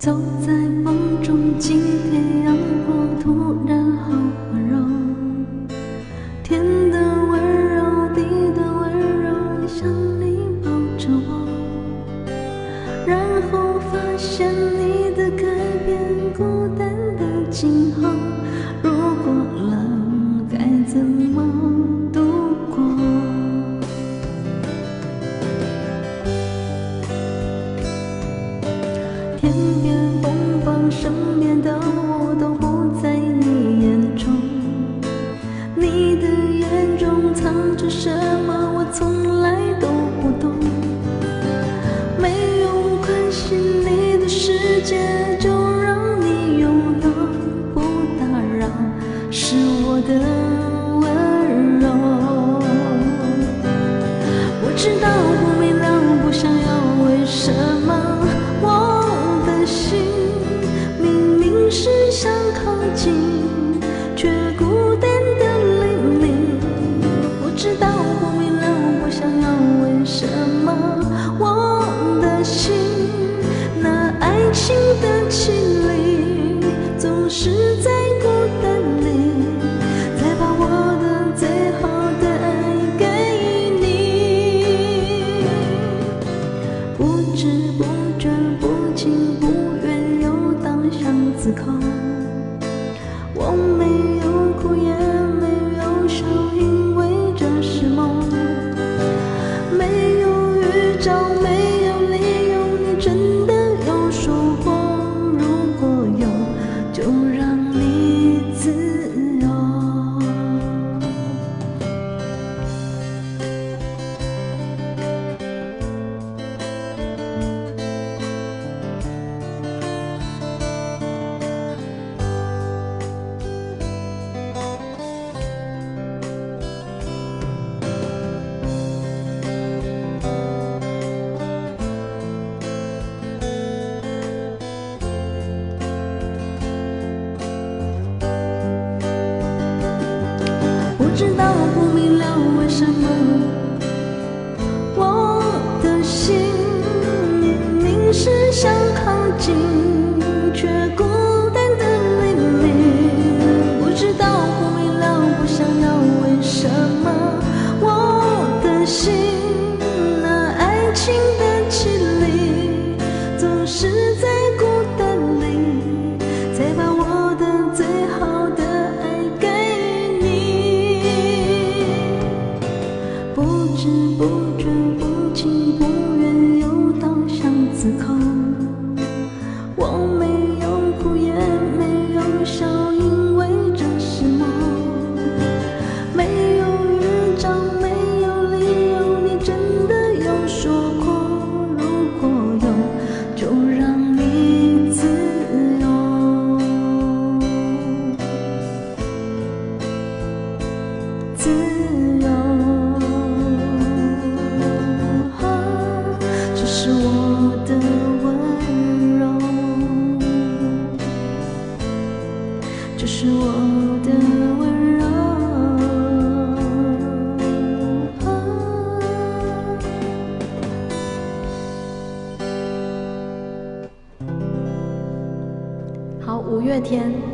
走在风中，今天阳光突然好温柔，天的温柔，地的温柔，像你抱着我，然后发现你的改变，孤单的今后，如果冷该怎么度过？天边风暴，身边的我都不在你眼中，你的眼中藏着什么，我从来都不懂。没有关系，你的世界就让你拥有，不打扰是我的温柔。我知道不明了，不想要，为什么我的心明明是想靠近，却孤单的淋漓。我知道不明了，不想要，为什么我的心那爱情的绮丽，总是在孤单里，再把我的最好的爱给你。不知不觉，不情不愿，又荡向子口。我没有哭，也没有笑，因为这是梦。没有预兆，没有理由，你真的有说过，如果有，就让你自由。不知道不明了，为什么我的心明明是想靠近，却孤单的淋漓。不知道不明了，不想要，为什么我的心那爱情的绮丽，总是在孤单里，才把我的最好的爱给你。不知不觉，不情不愿，又荡向子口。我没有哭，也没有笑，因为这是梦。没有预兆，没有理由，你真的有说过，如果有，就让你自由。自由，这是我的温柔，这是我的温柔。好，五月天。